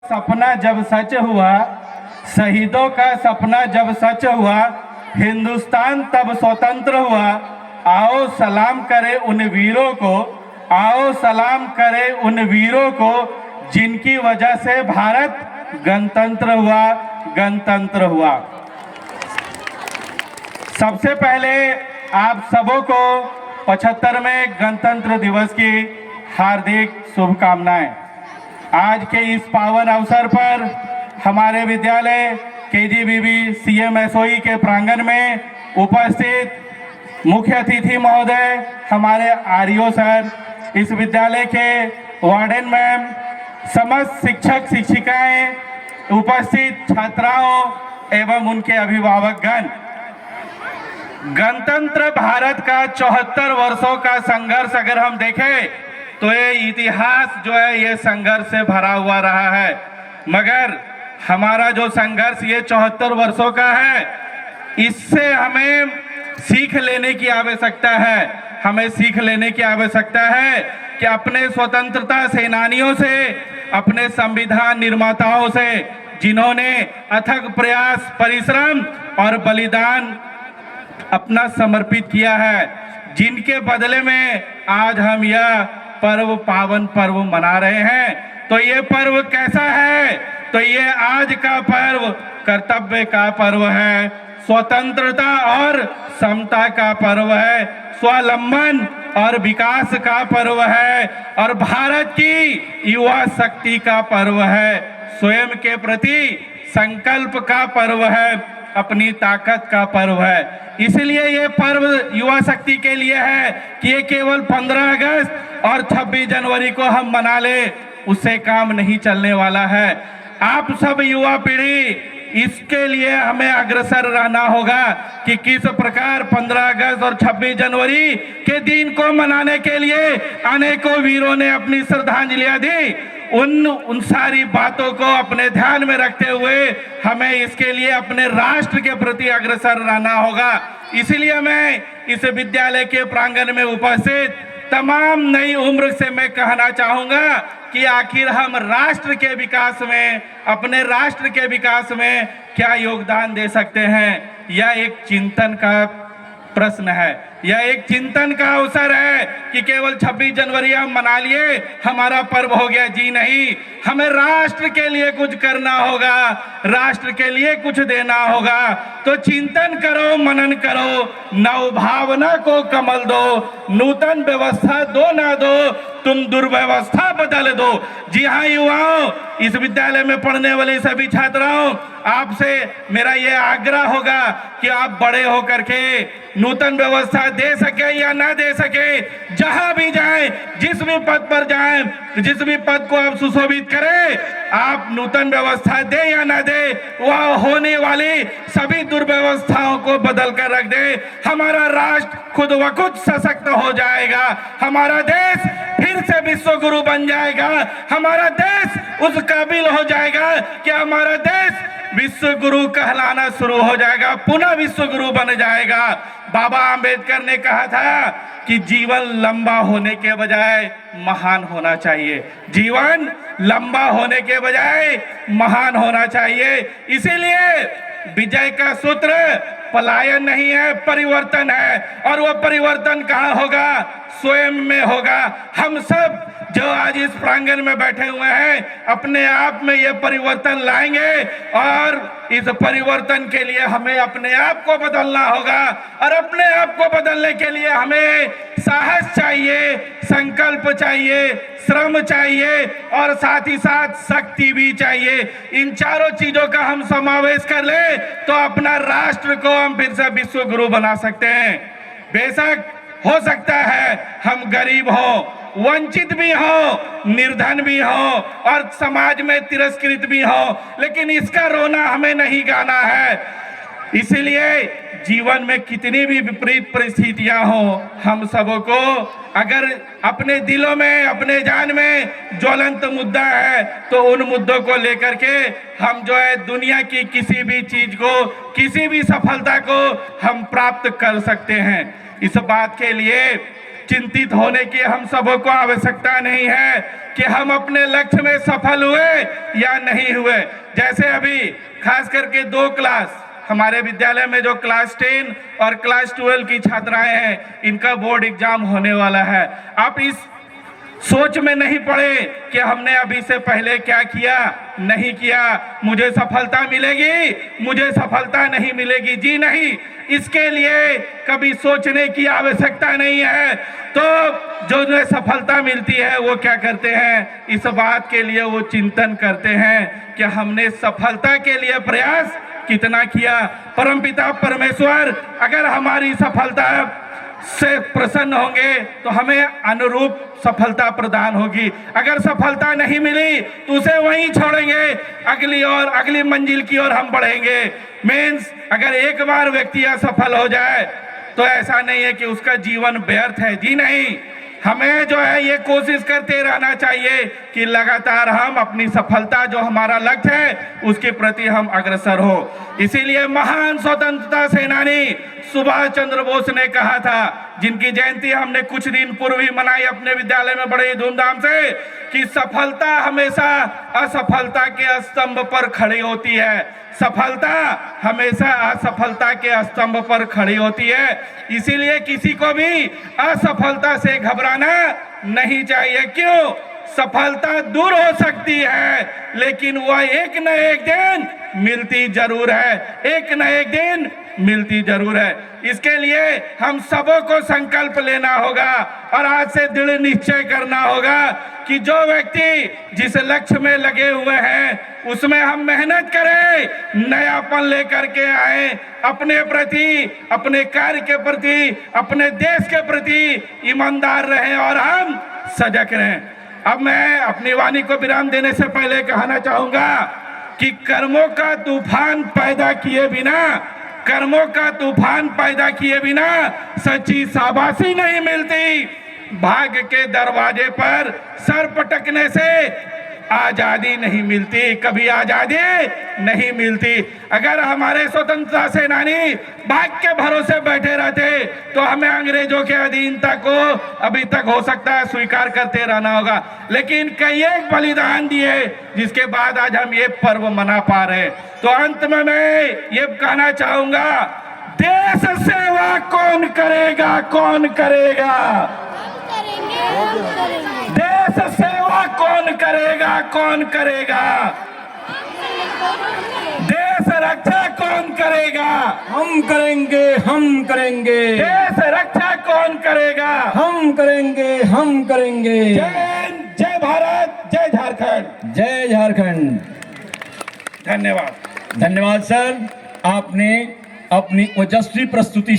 सपना जब सच हुआ, शहीदों का सपना जब सच हुआ, हिंदुस्तान तब स्वतंत्र हुआ। आओ सलाम करें उन वीरों को, आओ सलाम करें उन वीरों को, जिनकी वजह से भारत गणतंत्र हुआ, गणतंत्र हुआ। सबसे पहले आप सबों को 75वें गणतंत्र दिवस की हार्दिक शुभकामनाएं। आज के इस पावन अवसर पर हमारे विद्यालय केजीबीवी सीएमएसओई के प्रांगण में उपस्थित मुख्य अतिथि महोदय, हमारे आरईओ सर, इस विद्यालय के वार्डन मैम, समस्त शिक्षक शिक्षिकाएं, उपस्थित छात्राओं एवं उनके अभिभावकगण, गणतंत्र भारत का 74 वर्षों का संघर्ष अगर हम देखें तो ये इतिहास जो है ये संघर्ष से भरा हुआ रहा है। मगर हमारा जो संघर्ष ये 74 वर्षों का है, इससे हमें सीख लेने की आवश्यकता है। हमें सीख लेने की आवश्यकता है कि अपने स्वतंत्रता सेनानियों से, अपने संविधान निर्माताओं से, जिन्होंने अथक प्रयास, परिश्रम और बलिदान अपना समर्पित किया है, जिनके बदले में आज हम यह पर्व, पावन पर्व मना रहे हैं। तो ये पर्व कैसा है? तो ये आज का पर्व कर्तव्य का पर्व है, स्वतंत्रता और समता का पर्व है, स्वावलंबन और विकास का पर्व है, और भारत की युवा शक्ति का पर्व है, स्वयं के प्रति संकल्प का पर्व है, अपनी ताकत का पर्व है। इसलिए ये पर्व युवा शक्ति के लिए है कि ये केवल 15 अगस्त और 26 जनवरी को हम मना ले, उससे काम नहीं चलने वाला है। आप सब युवा पीढ़ी, इसके लिए हमें अग्रसर रहना होगा कि किस प्रकार 15 अगस्त और 26 जनवरी के दिन को मनाने के लिए अनेकों वीरों ने अपनी श्रद्धांजलियां दी। उन सारी बातों को अपने ध्यान में रखते हुए हमें इसके लिए अपने राष्ट्र के प्रति अग्रसर रहना होगा। इसलिए मैं इस विद्यालय के प्रांगण में उपस्थित तमाम नई उम्र से मैं कहना चाहूंगा कि आखिर हम राष्ट्र के विकास में, अपने राष्ट्र के विकास में क्या योगदान दे सकते हैं। यह एक चिंतन का प्रश्न है, यह एक चिंतन का अवसर है कि केवल 26 जनवरी हम मना लिए, हमारा पर्व हो गया। जी नहीं, हमें राष्ट्र के लिए कुछ करना होगा, राष्ट्र के लिए कुछ देना होगा। तो चिंतन करो, मनन करो, नव भावना को कमल दो, नूतन व्यवस्था दो ना दो, तुम दुर्व्यवस्था बदल दो। जी हाँ युवाओं, इस विद्यालय में पढ़ने वाले सभी छात्राओं, आपसे मेरा यह आग्रह होगा कि आप बड़े होकर के नूतन व्यवस्था दे सके या ना दे सके, जहां भी जाएं, जिस भी पद पर जाएं, जिस भी पद को आप सुशोभित करें, आप नूतन व्यवस्था दे या ना दे, वह होने वाली सभी दुर्व्यवस्थाओं को बदल कर रख दे। हमारा राष्ट्र खुद व खुद सशक्त हो जाएगा, हमारा देश फिर से विश्व गुरु बन जाएगा, हमारा देश उस काबिल हो जाएगा कि हमारा देश विश्व गुरु कहलाना शुरू हो जाएगा, पुनः विश्व गुरु बन जाएगा। बाबा आम्बेडकर ने कहा था कि जीवन लंबा होने के बजाय महान होना चाहिए, जीवन लंबा होने के बजाय महान होना चाहिए। इसीलिए विजय का सूत्र पलायन नहीं है, परिवर्तन है, और वह परिवर्तन कहाँ होगा? स्वयं में होगा। हम सब जो आज इस प्रांगण में बैठे हुए हैं, अपने आप में यह परिवर्तन लाएंगे, और इस परिवर्तन के लिए हमें अपने आप को बदलना होगा, और अपने आप को बदलने के लिए हमें साहस चाहिए, संकल्प चाहिए, श्रम चाहिए, और साथ ही साथ शक्ति भी चाहिए। इन चारों चीजों का हम समावेश कर ले तो अपना राष्ट्र को हम फिर से विश्व गुरु बना सकते हैं। बेशक हो सकता है हम गरीब हो, वंचित भी हो, निर्धन भी हो, और समाज में तिरस्कृत भी हो, लेकिन इसका रोना हमें नहीं गाना है। इसलिए जीवन में कितनी भी विपरीत परिस्थितियां हो, हम सबों को अगर अपने दिलों में, अपने जान में ज्वलंत मुद्दा है, तो उन मुद्दों को लेकर के हम जो है दुनिया की किसी भी चीज को, किसी भी सफलता को हम प्राप्त कर सकते हैं। इस बात के लिए चिंतित होने की हम सबों को आवश्यकता नहीं है कि हम अपने लक्ष्य में सफल हुए या नहीं हुए। जैसे अभी खास करके 2 क्लास हमारे विद्यालय में जो क्लास 10 और क्लास 12 की छात्राएं हैं, इनका बोर्ड एग्जाम होने वाला है। आप इस सोच में नहीं पड़े कि हमने अभी से पहले क्या किया, नहीं किया, मुझे सफलता मिलेगी, मुझे सफलता नहीं मिलेगी। जी नहीं, इसके लिए कभी सोचने की आवश्यकता नहीं है। तो जो उन्हें सफलता मिलती है वो क्या करते हैं, इस बात के लिए वो चिंतन करते हैं कि हमने सफलता के लिए प्रयास कितना किया। परमपिता परमेश्वर अगर हमारी सफलता से प्रसन्न होंगे तो हमें अनुरूप सफलता प्रदान होगी। अगर सफलता नहीं मिली तो उसे वहीं छोड़ेंगे, अगली मंजिल की ओर हम बढ़ेंगे। मीन्स अगर एक बार व्यक्ति असफल हो जाए तो ऐसा नहीं है कि उसका जीवन व्यर्थ है। जी नहीं, हमें जो है ये कोशिश करते रहना चाहिए कि लगातार हम अपनी सफलता जो हमारा लक्ष्य है उसके प्रति हम अग्रसर हो। इसीलिए महान स्वतंत्रता सेनानी सुभाष चंद्र बोस ने कहा था, जिनकी जयंती हमने कुछ दिन पूर्व ही मनाई अपने विद्यालय में बड़े धूमधाम से, कि सफलता हमेशा असफलता के स्तंभ पर खड़ी होती है। सफलता हमेशा असफलता के स्तंभ पर खड़ी होती है। इसीलिए किसी को भी असफलता से घबराना नहीं चाहिए। क्यों? सफलता दूर हो सकती है लेकिन वह एक न एक दिन मिलती जरूर है, एक न एक दिन मिलती जरूर है। इसके लिए हम सबों को संकल्प लेना होगा और आज से दृढ़ निश्चय करना होगा कि जो व्यक्ति जिस लक्ष्य में लगे हुए हैं उसमें हम मेहनत करें, नयापन लेकर के आए, अपने प्रति, अपने कार्य के प्रति, अपने देश के प्रति ईमानदार रहें और हम सजग रहें। अब मैं अपनी वाणी को विराम देने से पहले कहना चाहूंगा कि कर्मों का तूफान पैदा किए बिना, कर्मों का तूफान पैदा किए बिना सच्ची शाबाशी नहीं मिलती। भाग्य के दरवाजे पर सर पटकने से आजादी नहीं मिलती, कभी आजादी नहीं मिलती। अगर हमारे स्वतंत्रता सेनानी भाग्य के भरोसे बैठे रहते तो हमें अंग्रेजों के अधीनता को अभी तक हो सकता है स्वीकार करते रहना होगा, लेकिन कई एक बलिदान दिए जिसके बाद आज हम ये पर्व मना पा रहे। तो अंत में मैं ये कहना चाहूंगा, देश सेवा कौन करेगा, कौन करेगा? देश सेवा कौन करेगा, कौन करेगा? देश रक्षा कौन करेगा? हम करेंगे, हम करेंगे। देश रक्षा कौन करेगा? हम करेंगे, हम करेंगे। जय हिंद, जय भारत, जय झारखंड। जय झारखंड। धन्यवाद। धन्यवाद सर, आपने अपनी ओजस्वी प्रस्तुति